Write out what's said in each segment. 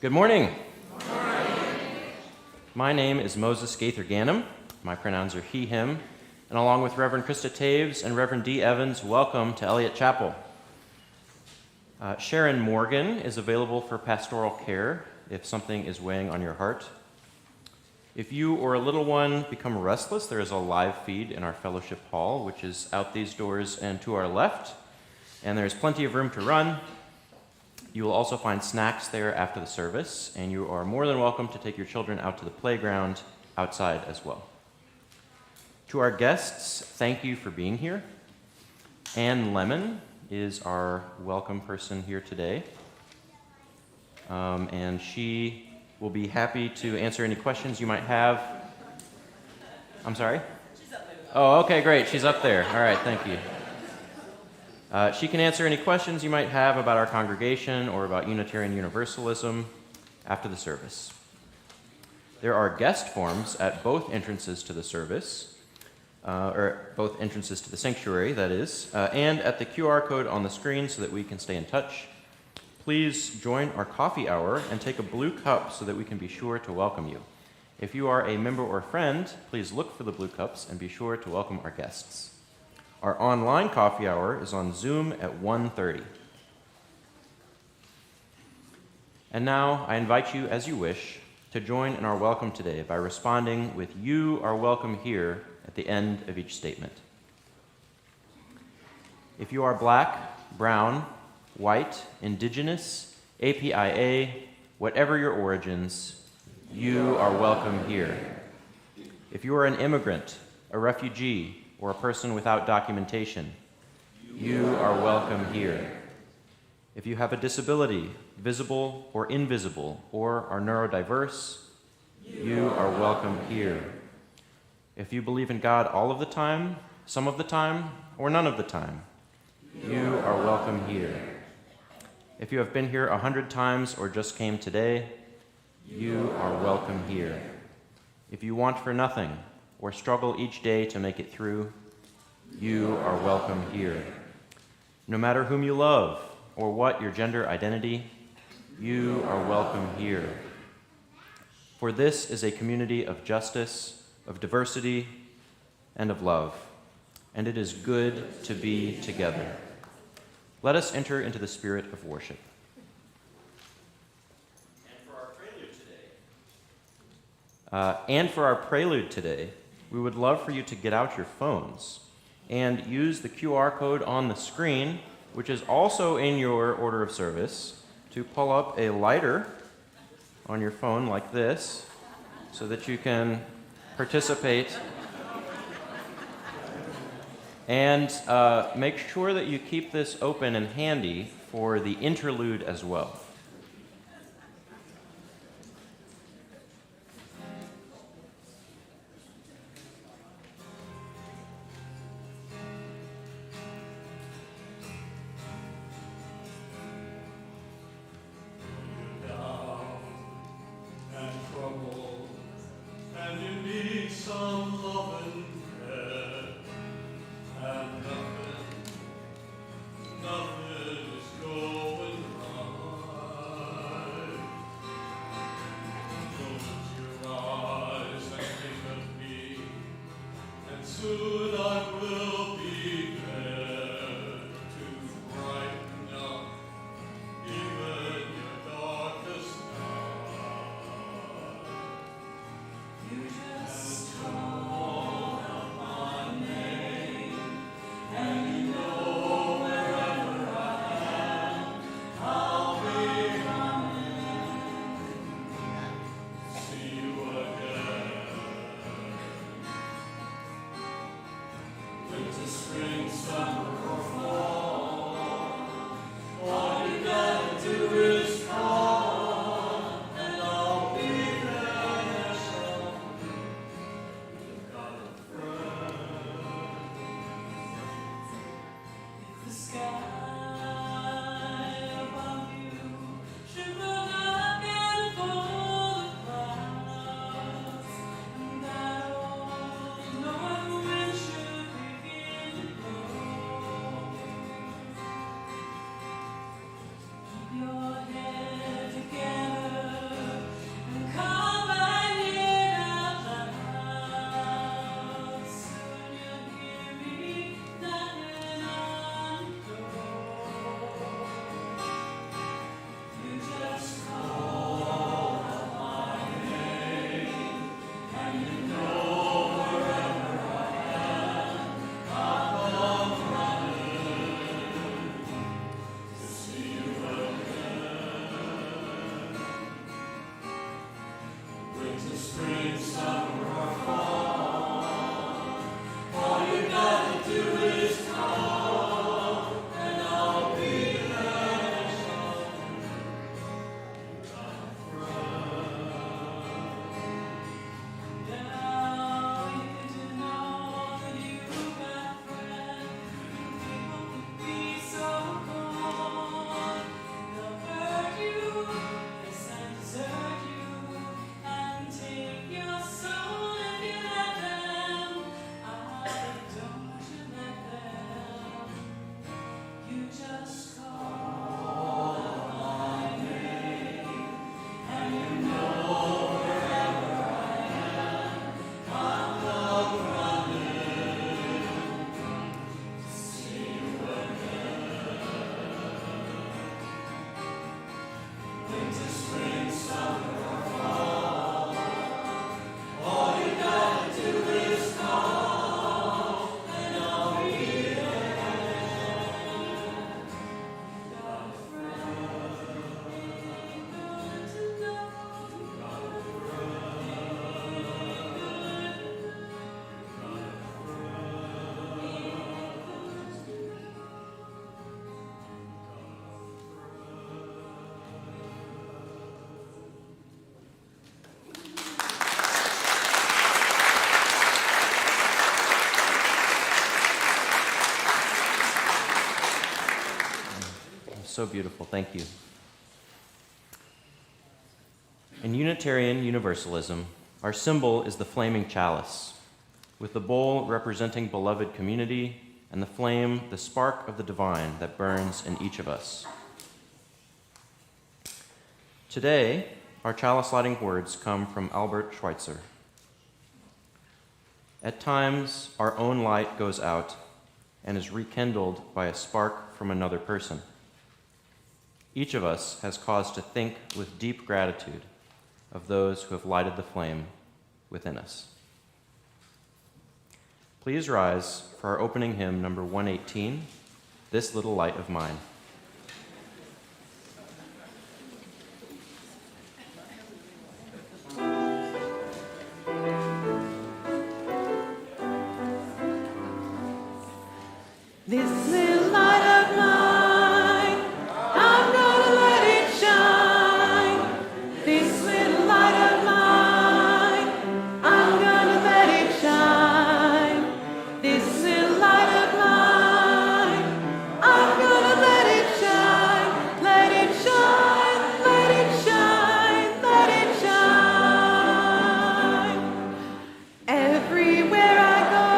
Good morning. Good morning. My name is Moses Gaither Ganem. My pronouns are he, him. And along with Reverend Krista Taves and Reverend D. Evans, welcome to Eliot Chapel. Sharon Morgan is available for pastoral care if something is weighing on your heart. If you or a little one become restless, there is a live feed in our fellowship hall, which is out these doors and to our left. And there's plenty of room to run. You will also find snacks there after the service, and you are more than welcome to take your children out to the playground outside as well. To our guests, thank you for being here. Anne Lemon is our welcome person here today, and she will be happy to answer any questions you might have. I'm sorry? She's up there. Oh, okay, great. She's up there. All right, thank you. She can answer any questions you might have about our congregation or about Unitarian Universalism after the service. There are guest forms at both entrances to the service, or both entrances to the sanctuary, that is, and at the QR code on the screen so that we can stay in touch. Please join our coffee hour and take a blue cup so that we can be sure to welcome you. If you are a member or friend, please look for the blue cups and be sure to welcome our guests. Our online coffee hour is on Zoom at 1:30. And now I invite you, as you wish, to join in our welcome today by responding with "You are welcome here" at the end of each statement. If you are black, brown, white, indigenous, APIA, whatever your origins, you are welcome here. If you are an immigrant, a refugee, or a person without documentation, you are welcome here. If you have a disability, visible or invisible, or are neurodiverse, you are welcome here. If you believe in God all of the time, some of the time, or none of the time, you are welcome here. If you have been here 100 times or just came today, you are welcome here. If you want for nothing, or struggle each day to make it through, you are welcome here. No matter whom you love or what your gender identity, you are welcome here. For this is a community of justice, of diversity, and of love, and it is good to be together. Let us enter into the spirit of worship. And for our prelude today, we would love for you to get out your phones and use the QR code on the screen, which is also in your order of service, to pull up a lighter on your phone like this so that you can participate. And make sure that you keep this open and handy for the interlude as well. Nothing is going wrong. So beautiful. Thank you. In Unitarian Universalism, our symbol is the flaming chalice, with the bowl representing beloved community and the flame, the spark of the divine that burns in each of us. Today, our chalice lighting words come from Albert Schweitzer. At times, our own light goes out and is rekindled by a spark from another person. Each of us has cause to think with deep gratitude of those who have lighted the flame within us. Please rise for our opening hymn, number 118, This Little Light of Mine. This little light of mine, I'm gonna let it shine. This little light of mine, I'm gonna let it shine. This little light of mine, I'm gonna let it shine. Let it shine, let it shine, let it shine. Everywhere I go,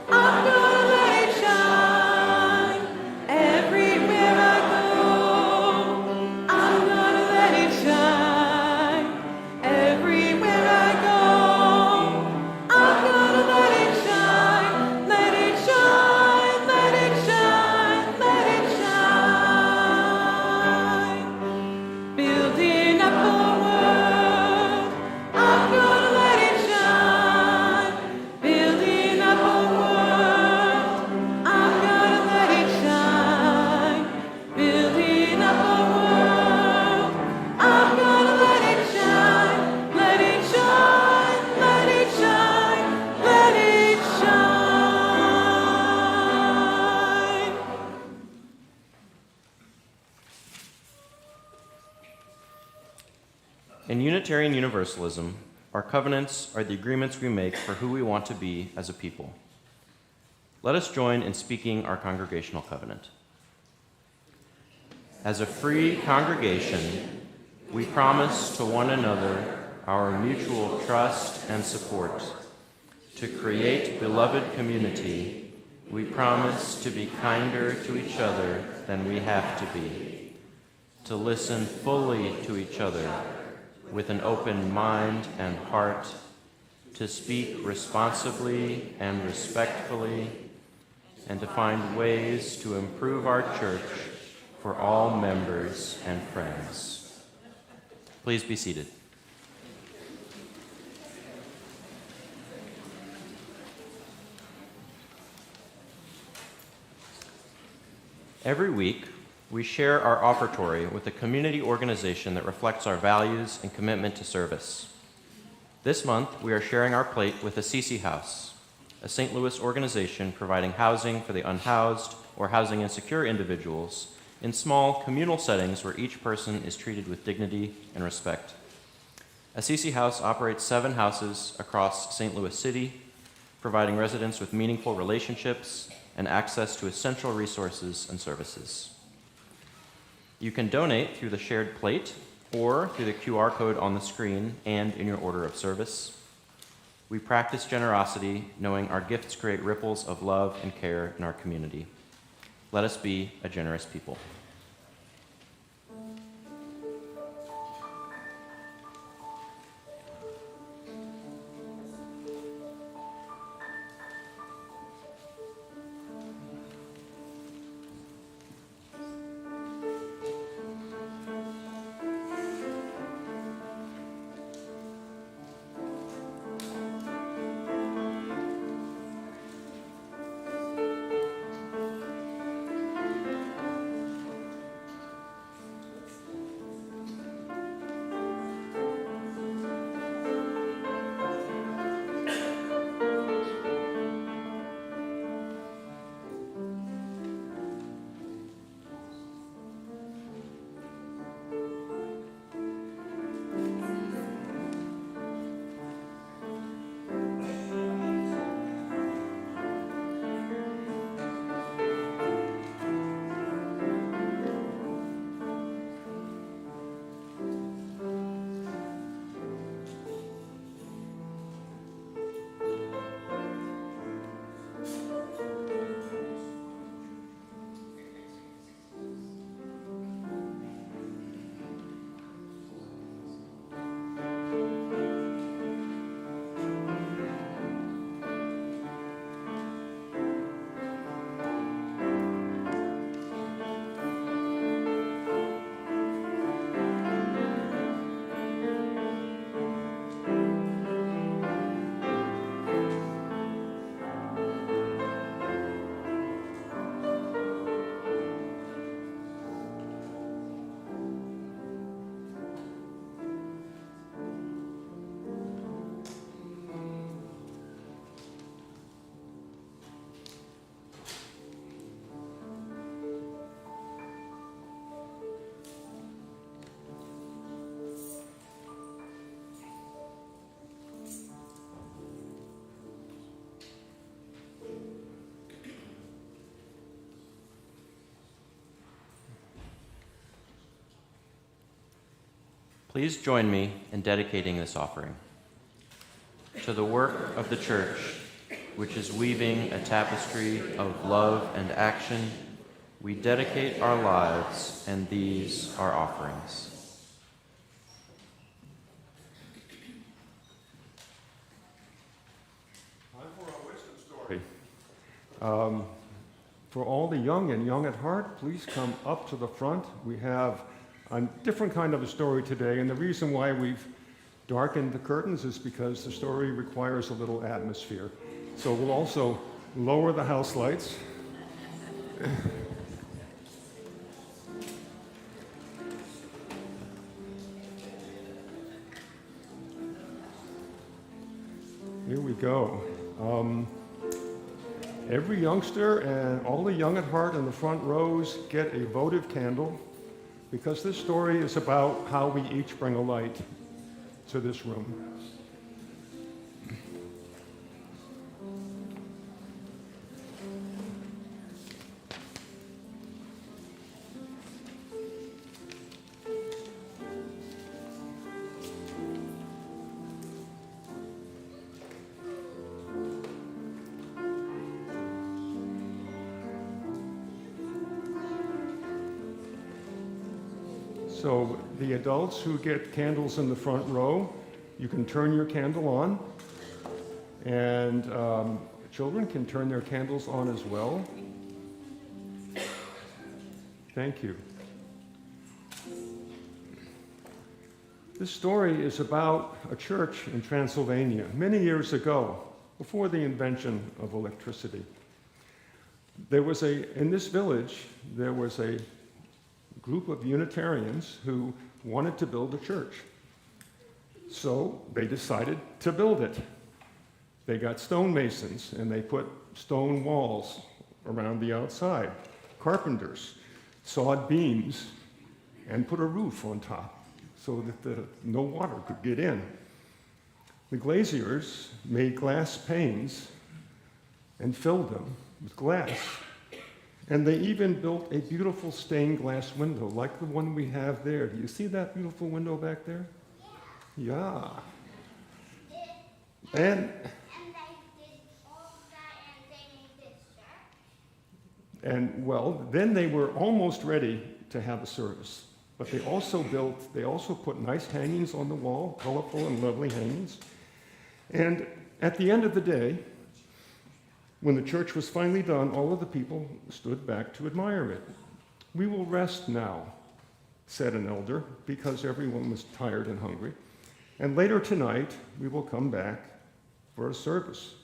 I'm gonna let it shine. Everywhere I go, I'm gonna let it shine. Everywhere I go, I'm gonna let it shine. Let it shine, let it shine, let it shine. Building up a world, I'm gonna let it shine. Building up a world, I'm gonna let it shine. Building up a world, I'm gonna let it shine. Let it shine, let it shine, let it shine. In Unitarian Universalism, our covenants are the agreements we make for who we want to be as a people. Let us join in speaking our congregational covenant. As a free congregation, we promise to one another our mutual trust and support. To create beloved community, we promise to be kinder to each other than we have to be. To listen fully to each other with an open mind and heart, to speak responsibly and respectfully, and to find ways to improve our church for all members and friends. Please be seated. Every week, we share our offertory with a community organization that reflects our values and commitment to service. This month, we are sharing our plate with Assisi House, a St. Louis organization providing housing for the unhoused or housing insecure individuals in small communal settings where each person is treated with dignity and respect. Assisi House operates 7 houses across St. Louis City, providing residents with meaningful relationships and access to essential resources and services. You can donate through the shared plate or through the QR code on the screen and in your order of service. We practice generosity, knowing our gifts create ripples of love and care in our community. Let us be a generous people. Please join me in dedicating this offering. To the work of the church, which is weaving a tapestry of love and action, we dedicate our lives, and these are offerings. Time for our wisdom story. For all the young and young at heart, please come up to the front. We have a different kind of a story today, and the reason why we've darkened the curtains is because the story requires a little atmosphere. So we'll also lower the house lights. Here we go. Every youngster and all the young at heart in the front rows get a votive candle, because this story is about how we each bring a light to this room. So the adults who get candles in the front row, you can turn your candle on, and children can turn their candles on as well. Thank you. This story is about a church in Transylvania many years ago, before the invention of electricity. In this village, there was a group of Unitarians who wanted to build a church. So they decided to build it. They got stonemasons and they put stone walls around the outside. Carpenters sawed beams and put a roof on top so that no water could get in. The glaziers made glass panes and filled them with glass. And they even built a beautiful stained glass window, like the one we have there. Do you see that beautiful window back there? Yeah. And well, then they were almost ready to have a service. But they also put nice hangings on the wall, colorful and lovely hangings. And at the end of the day, when the church was finally done, all of the people stood back to admire it. "We will rest now," said an elder, because everyone was tired and hungry. "And later tonight, we will come back for a service."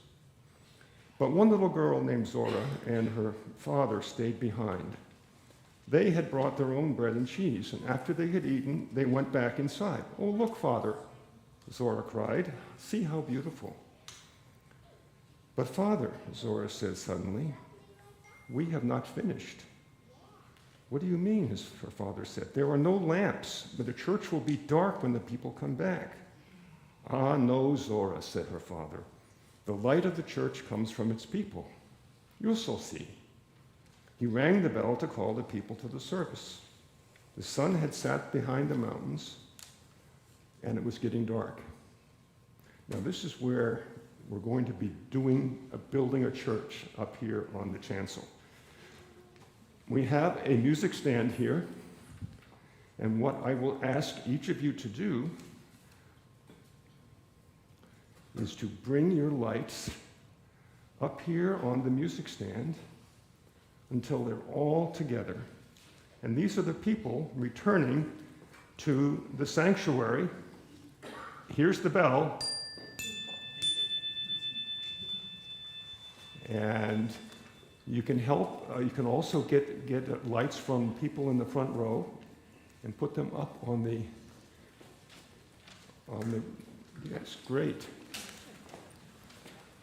But one little girl named Zora and her father stayed behind. They had brought their own bread and cheese, and after they had eaten, they went back inside. "Oh, look, Father," Zora cried. "See how beautiful." "But Father," Zora said suddenly, "we have not finished." "What do you mean?" her father said. "There are no lamps, but the church will be dark when the people come back." "Ah, no, Zora," said her father. "The light of the church comes from its people. You shall see." He rang the bell to call the people to the service. The sun had sat behind the mountains, and it was getting dark. Now, this is where we're going to be building a church up here on the chancel. We have a music stand here, and what I will ask each of you to do is to bring your lights up here on the music stand until they're all together. And these are the people returning to the sanctuary. Here's the bell. And you can you can also get lights from people in the front row and put them up on the, yes, great.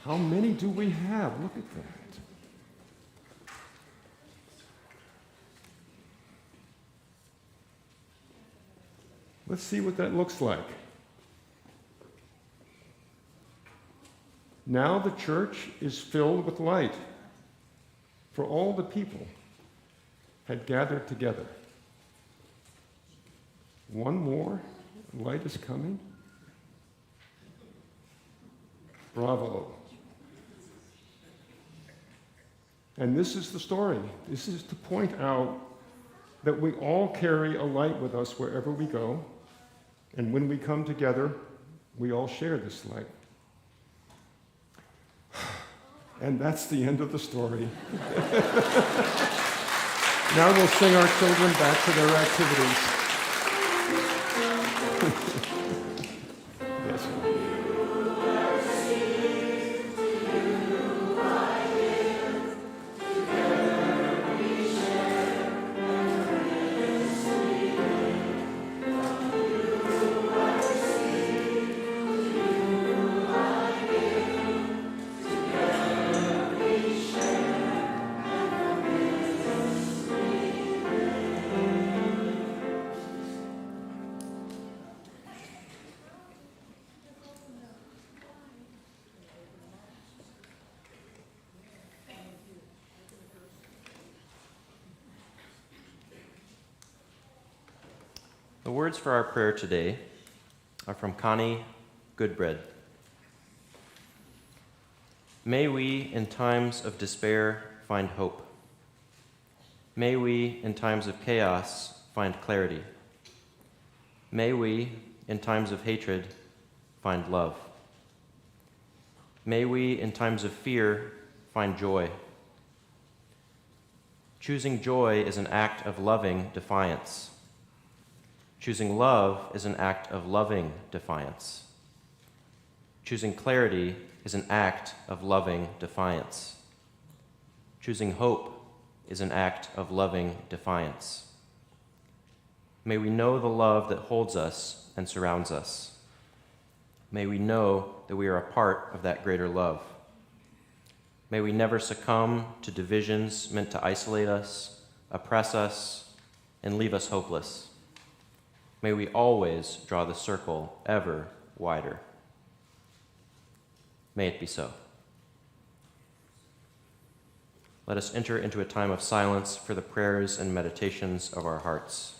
How many do we have? Look at that. Let's see what that looks like. Now the church is filled with light, for all the people had gathered together. One more, Light is coming? Bravo. And this is the story. This is to point out that we all carry a light with us wherever we go, and when we come together, we all share this light. And that's the end of the story. Now we'll sing our children back to their activities. Yes. The words for our prayer today are from Connie Goodbread. May we, in times of despair, find hope. May we, in times of chaos, find clarity. May we, in times of hatred, find love. May we, in times of fear, find joy. Choosing joy is an act of loving defiance. Choosing love is an act of loving defiance. Choosing clarity is an act of loving defiance. Choosing hope is an act of loving defiance. May we know the love that holds us and surrounds us. May we know that we are a part of that greater love. May we never succumb to divisions meant to isolate us, oppress us, and leave us hopeless. May we always draw the circle ever wider. May it be so. Let us enter into a time of silence for the prayers and meditations of our hearts.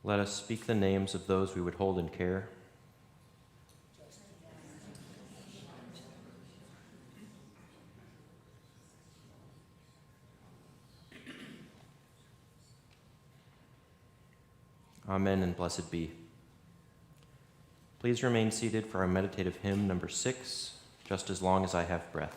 Let us speak the names of those we would hold in care. Amen and blessed be. Please remain seated for our meditative hymn number 6, Just as Long as I Have Breath.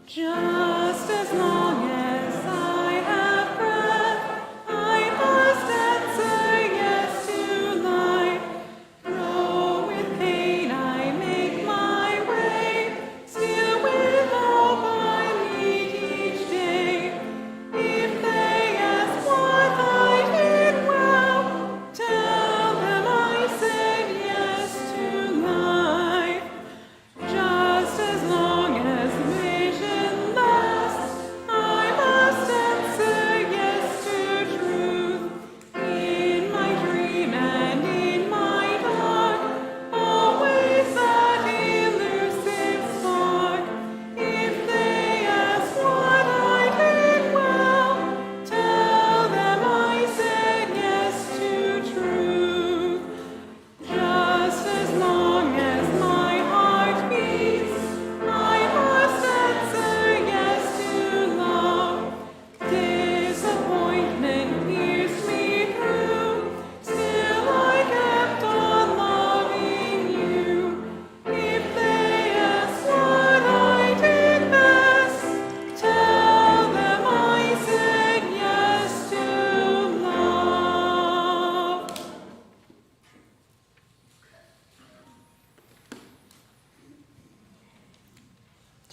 Just as long as I have breath, I must answer yes to life. Though with pain I make my way, still with hope I meet each day. If they ask what I did well, tell them I said yes to life. Just as long as vision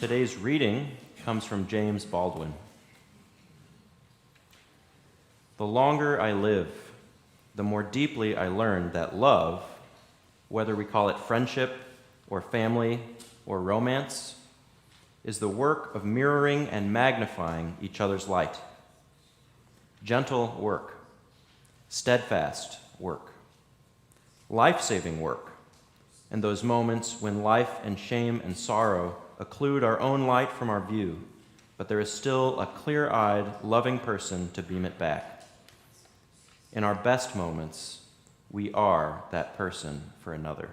Today's reading comes from James Baldwin. The longer I live, the more deeply I learn that love, whether we call it friendship or family or romance, is the work of mirroring and magnifying each other's light. Gentle work, steadfast work, life-saving work, and those moments when life and shame and sorrow occlude our own light from our view, but there is still a clear-eyed, loving person to beam it back. In our best moments, we are that person for another.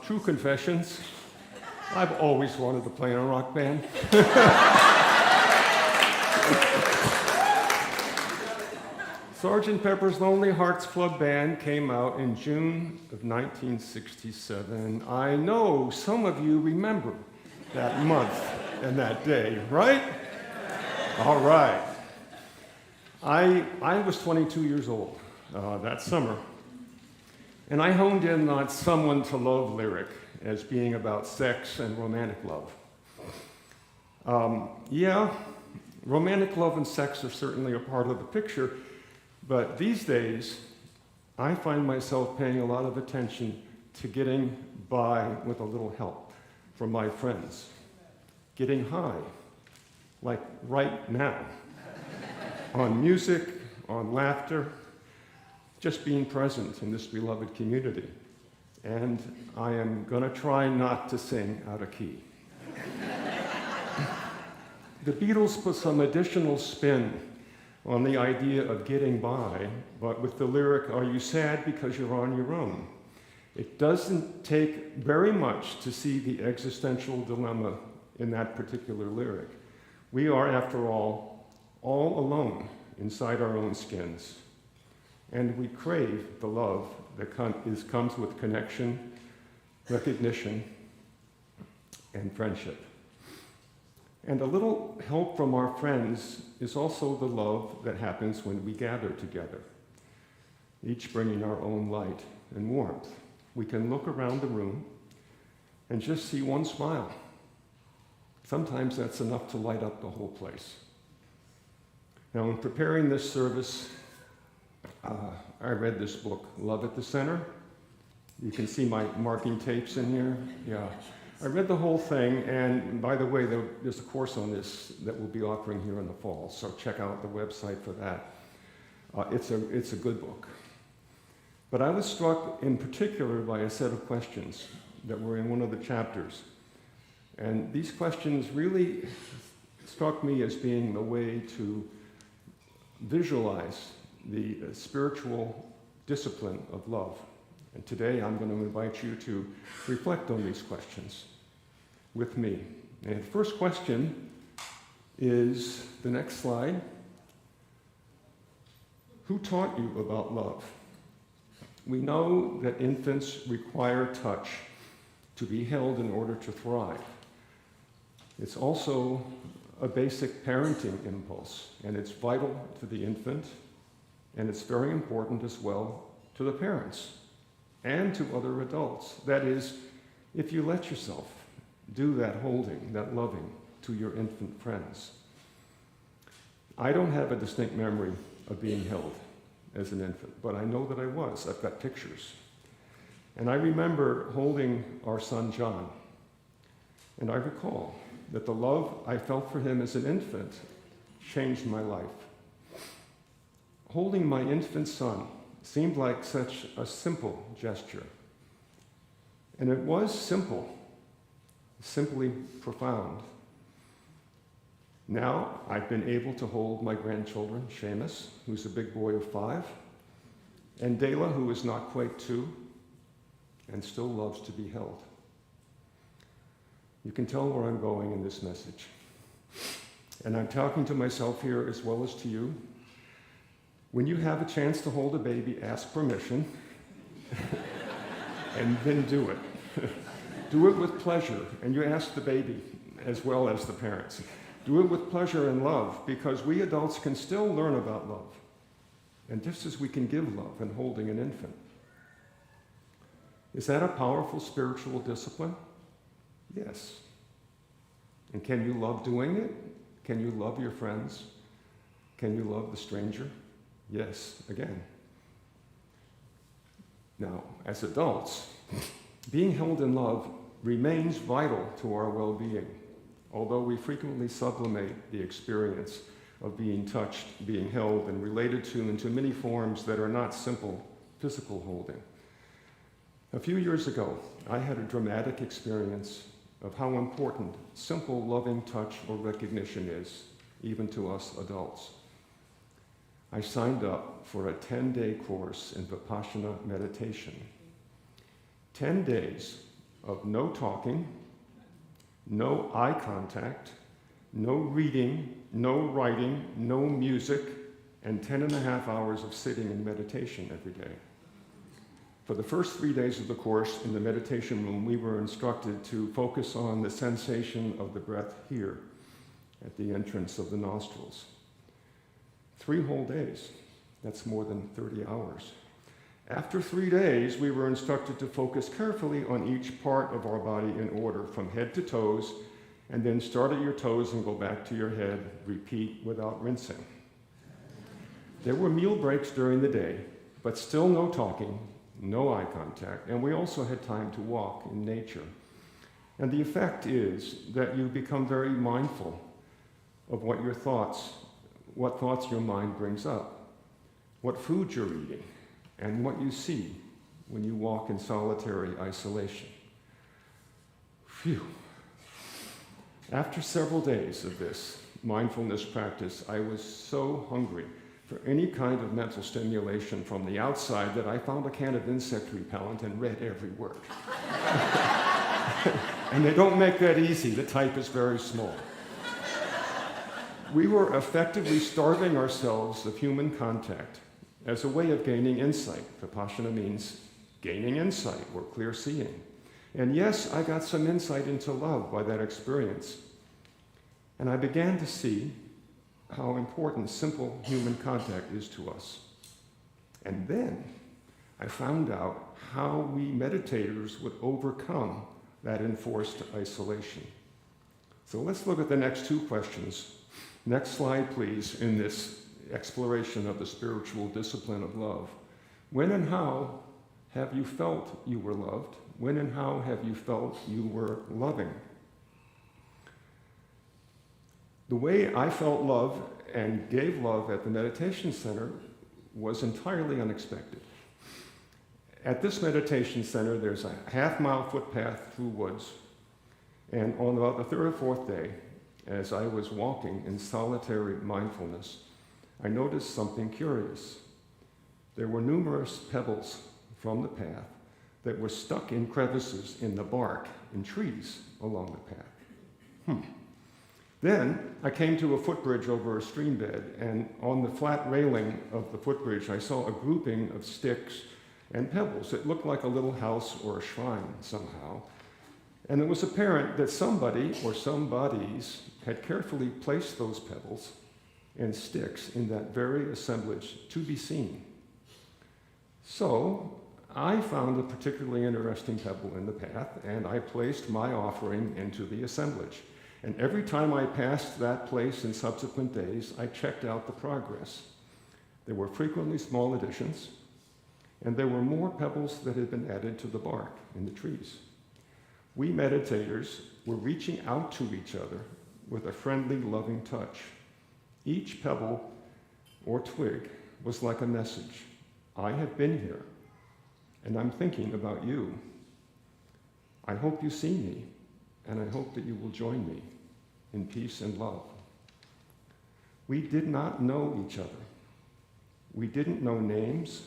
True confessions. I've always wanted to play in a rock band. Sgt. Pepper's Lonely Hearts Club Band came out in June of 1967. I know some of you remember that month and that day, right? All right. I was 22 years old that summer, and I honed in on Someone to Love lyric as being about sex and romantic love. Yeah, romantic love and sex are certainly a part of the picture, but these days, I find myself paying a lot of attention to getting by with a little help from my friends, getting high, like right now, on music, on laughter, just being present in this beloved community. And I am going to try not to sing out of key. The Beatles put some additional spin on the idea of getting by, but with the lyric, "Are you sad because you're on your own?" It doesn't take very much to see the existential dilemma in that particular lyric. We are, after all alone inside our own skins, and we crave the love that comes with connection, recognition, and friendship. And a little help from our friends is also the love that happens when we gather together, each bringing our own light and warmth. We can look around the room and just see one smile. Sometimes that's enough to light up the whole place. Now, in preparing this service, I read this book, Love at the Center. You can see my marking tapes in here. Yeah. I read the whole thing, and by the way, there's a course on this that we'll be offering here in the fall, so check out the website for that. It's a good book. But I was struck in particular by a set of questions that were in one of the chapters. And these questions really struck me as being the way to visualize the spiritual discipline of love. And today I'm going to invite you to reflect on these questions with me. And the first question is the next slide. Who taught you about love? We know that infants require touch to be held in order to thrive. It's also a basic parenting impulse, and it's vital to the infant, and it's very important as well to the parents and to other adults. That is, if you let yourself do that holding, that loving to your infant friends. I don't have a distinct memory of being held as an infant, but I know that I was. I've got pictures. And I remember holding our son John, and I recall that the love I felt for him as an infant changed my life. Holding my infant son seemed like such a simple gesture. And it was simple, simply profound. Now I've been able to hold my grandchildren, Seamus, who's a big boy of 5, and Dela, who is not quite 2, and still loves to be held. You can tell where I'm going in this message. And I'm talking to myself here as well as to you. When you have a chance to hold a baby, ask permission, and then do it. Do it with pleasure, and you ask the baby as well as the parents. Do it with pleasure and love, because we adults can still learn about love, and just as we can give love in holding an infant. Is that a powerful spiritual discipline? Yes. And can you love doing it? Can you love your friends? Can you love the stranger? Yes, again. Now, as adults, being held in love remains vital to our well-being, although we frequently sublimate the experience of being touched, being held, and related to into many forms that are not simple physical holding. A few years ago, I had a dramatic experience of how important simple loving touch or recognition is, even to us adults. I signed up for a 10-day course in Vipassana meditation. 10 days of no talking, no eye contact, no reading, no writing, no music, and 10.5 hours of sitting in meditation every day. For the first 3 days of the course in the meditation room, we were instructed to focus on the sensation of the breath here at the entrance of the nostrils. 3 whole days. That's more than 30 hours. After 3 days, we were instructed to focus carefully on each part of our body in order, from head to toes, and then start at your toes and go back to your head. Repeat without rinsing. There were meal breaks during the day, but still no talking, no eye contact, and we also had time to walk in nature. And the effect is that you become very mindful of what thoughts your mind brings up, what food you're eating, and what you see when you walk in solitary isolation. Phew. After several days of this mindfulness practice, I was so hungry for any kind of mental stimulation from the outside that I found a can of insect repellent and read every word. And they don't make that easy. The type is very small. We were effectively starving ourselves of human contact as a way of gaining insight. Vipassana means gaining insight or clear seeing. And yes, I got some insight into love by that experience. And I began to see how important simple human contact is to us. And then I found out how we meditators would overcome that enforced isolation. So let's look at the next 2 questions. Next slide, please, in this exploration of the spiritual discipline of love. When and how have you felt you were loved? When and how have you felt you were loving? The way I felt love and gave love at the meditation center was entirely unexpected. At this meditation center, there's a half-mile footpath through woods, and on about the 3rd or 4th day, as I was walking in solitary mindfulness, I noticed something curious. There were numerous pebbles from the path that were stuck in crevices in the bark in trees along the path. Then I came to a footbridge over a stream bed, and on the flat railing of the footbridge, I saw a grouping of sticks and pebbles. It looked like a little house or a shrine somehow. And it was apparent that somebody or somebodies had carefully placed those pebbles and sticks in that very assemblage to be seen. So I found a particularly interesting pebble in the path, and I placed my offering into the assemblage. And every time I passed that place in subsequent days, I checked out the progress. There were frequently small additions, and there were more pebbles that had been added to the bark in the trees. We meditators were reaching out to each other with a friendly, loving touch. Each pebble or twig was like a message. I have been here, and I'm thinking about you. I hope you see me, and I hope that you will join me in peace and love. We did not know each other. We didn't know names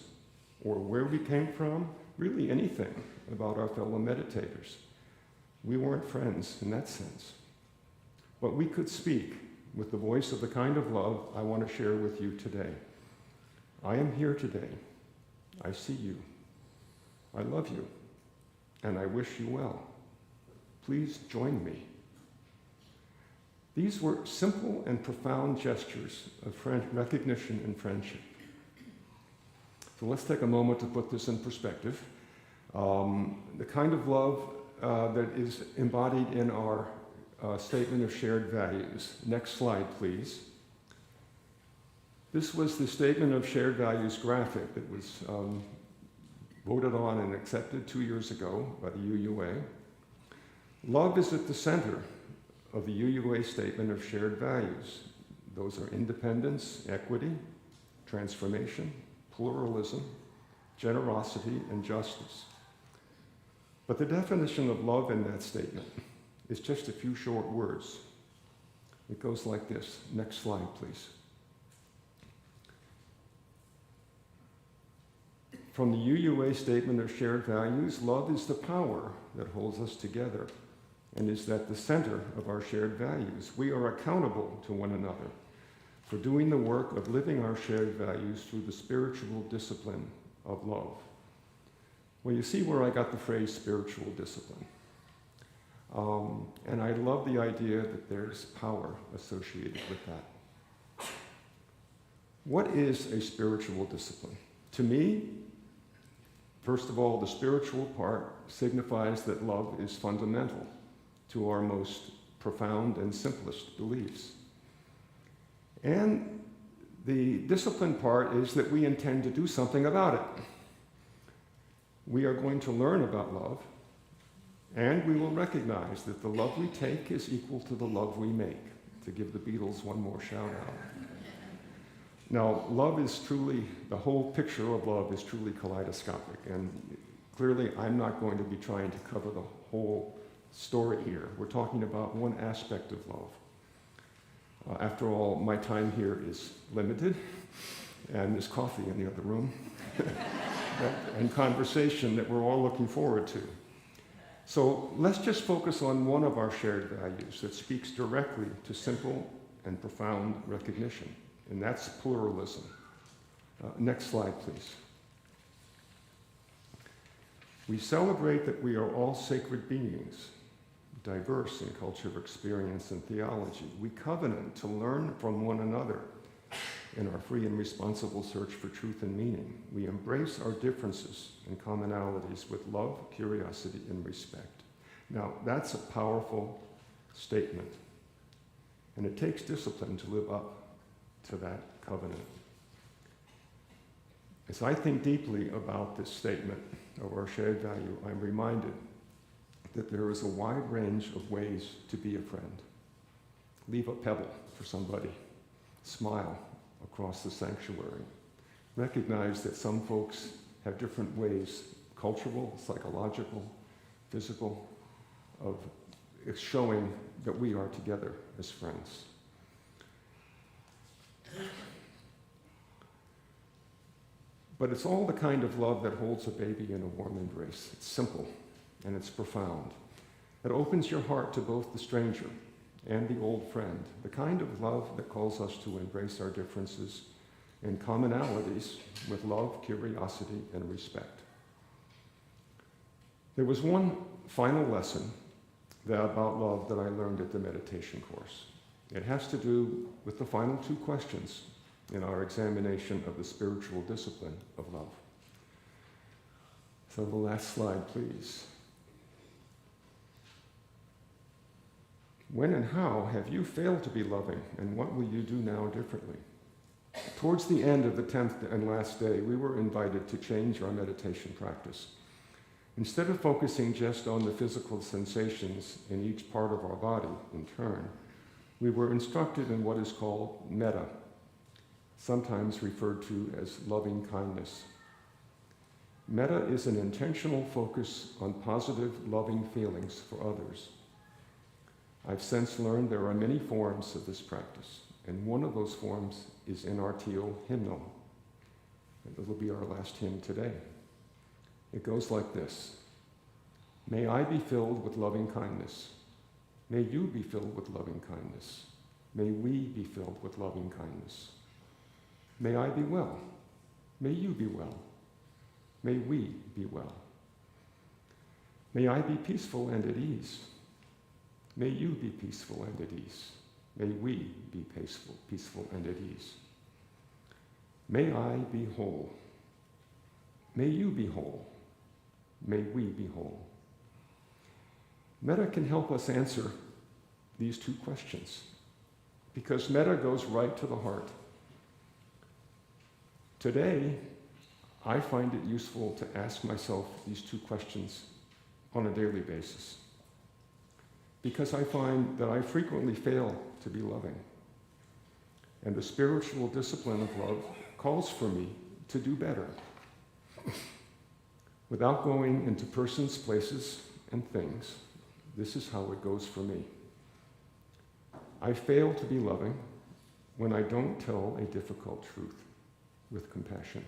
or where we came from, really anything about our fellow meditators. We weren't friends in that sense. But we could speak with the voice of the kind of love I want to share with you today. I am here today. I see you. I love you, and I wish you well. Please join me. These were simple and profound gestures of recognition and friendship. So let's take a moment to put this in perspective. The kind of love that is embodied in our statement of shared values. Next slide, please. This was the statement of shared values graphic that was voted on and accepted 2 years ago by the UUA. Love is at the center of the UUA statement of shared values. Those are independence, equity, transformation, pluralism, generosity, and justice. But the definition of love in that statement is just a few short words. It goes like this. Next slide, please. From the UUA Statement of Shared Values, love is the power that holds us together and is at the center of our shared values. We are accountable to one another for doing the work of living our shared values through the spiritual discipline of love. Well, you see where I got the phrase spiritual discipline. And I love the idea that there's power associated with that. What is a spiritual discipline? To me, first of all, the spiritual part signifies that love is fundamental to our most profound and simplest beliefs. And the discipline part is that we intend to do something about it. We are going to learn about love, and we will recognize that the love we take is equal to the love we make, to give the Beatles one more shout out. Now, love is truly, the whole picture of love is truly kaleidoscopic, and clearly I'm not going to be trying to cover the whole story here. We're talking about one aspect of love. After all, my time here is limited, and there's coffee in the other room, and conversation that we're all looking forward to. So let's just focus on one of our shared values that speaks directly to simple and profound recognition, and that's pluralism. Next slide, please. We celebrate that we are all sacred beings, diverse in culture, experience, and theology. We covenant to learn from one another in our free and responsible search for truth and meaning. We embrace our differences and commonalities with love, curiosity, and respect. Now, that's a powerful statement, and it takes discipline to live up to that covenant. As I think deeply about this statement of our shared value, I'm reminded that there is a wide range of ways to be a friend. Leave a pebble for somebody. Smile across the sanctuary. Recognize that some folks have different ways, cultural, psychological, physical, of showing that we are together as friends. But it's all the kind of love that holds a baby in a warm embrace. It's simple and it's profound. It opens your heart to both the stranger and the old friend, the kind of love that calls us to embrace our differences and commonalities with love, curiosity, and respect. There was one final lesson about love that I learned at the meditation course. It has to do with the final two questions in our examination of the spiritual discipline of love. So the last slide, please. When and how have you failed to be loving, and what will you do now differently? Towards the end of the 10th and last day, we were invited to change our meditation practice. Instead of focusing just on the physical sensations in each part of our body in turn, we were instructed in what is called metta, sometimes referred to as loving kindness. Metta is an intentional focus on positive, loving feelings for others. I've since learned there are many forms of this practice, and one of those forms is in our teal hymnal. And it'll be our last hymn today. It goes like this. May I be filled with loving kindness. May you be filled with loving kindness. May we be filled with loving kindness. May I be well. May you be well. May we be well. May I be peaceful and at ease. May you be peaceful and at ease. May we be peaceful and at ease. May I be whole. May you be whole. May we be whole. Metta can help us answer these two questions, because metta goes right to the heart. Today, I find it useful to ask myself these two questions on a daily basis, because I find that I frequently fail to be loving. And the spiritual discipline of love calls for me to do better. Without going into persons, places, and things, this is how it goes for me. I fail to be loving when I don't tell a difficult truth with compassion.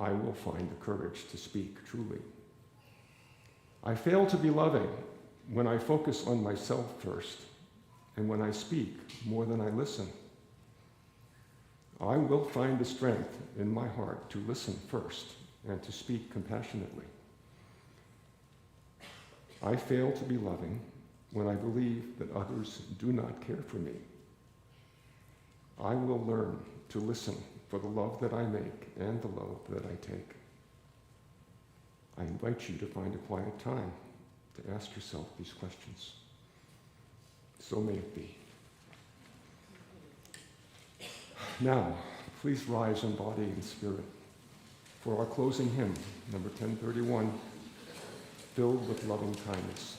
I will find the courage to speak truly. I fail to be loving when I focus on myself first, and when I speak more than I listen. I will find the strength in my heart to listen first and to speak compassionately. I fail to be loving when I believe that others do not care for me. I will learn to listen for the love that I make and the love that I take. I invite you to find a quiet time to ask yourself these questions. So may it be. Now, please rise in body and spirit for our closing hymn, number 1031, Filled with Loving Kindness.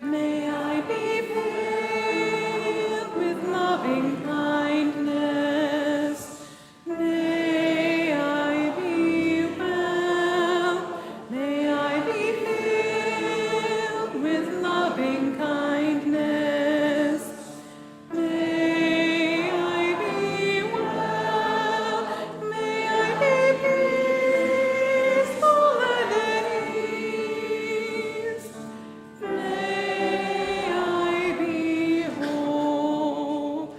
May I be filled with loving kindness. May I be well. May I be filled with loving kindness. May I be well. May I be peaceful and at ease. May I be whole.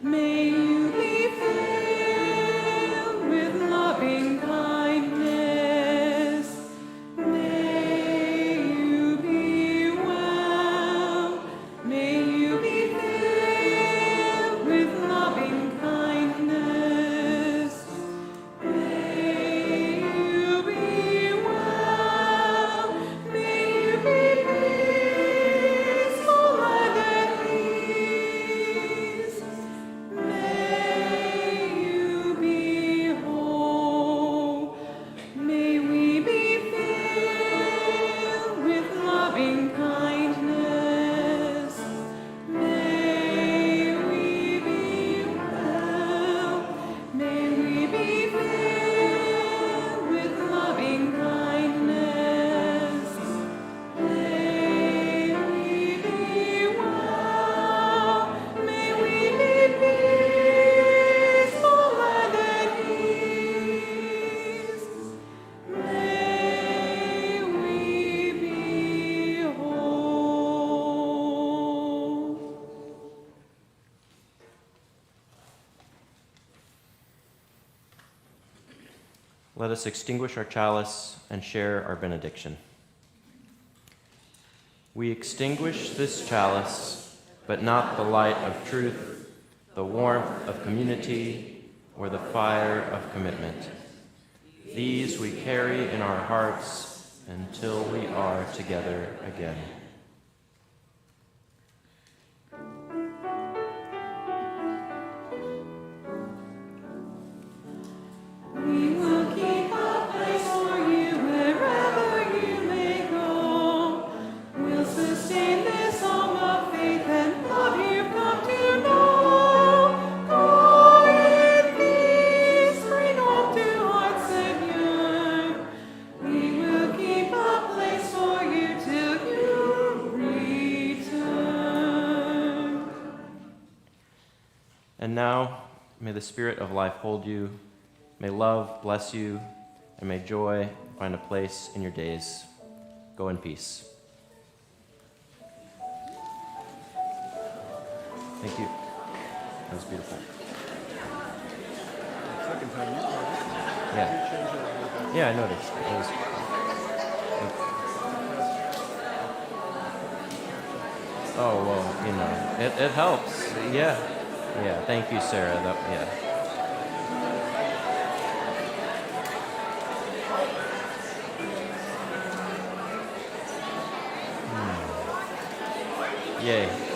May you be filled with loving kindness. May you be well. May you be filled with loving kindness. May you be well. May you be peaceful and at ease. May you be whole. May we be filled with loving kindness. May we be well. May we be filled with loving kindness. May we be well. May we be peaceful and at ease. May we be whole. Let us extinguish our chalice and share our benediction. We extinguish this chalice, but not the light of truth, the warmth of community, or the fire of commitment. These we carry in our hearts until we are together again. We will keep a place for you wherever you may go. We'll sustain this home of faith and love you've come to know. Go in peace, bring hope to hearts that yearn. We will keep a place for you till you return. And now, may the Spirit of life hold you, may love bless you, and may joy find a place in your days. Go in peace. Thank you. That was beautiful. Second time you tried Yeah. it. You changed it a little bit. Yeah, I noticed. It was, oh, well, you know, it helps. Yeah. Yeah, thank you, Sarah. Yeah. Yay.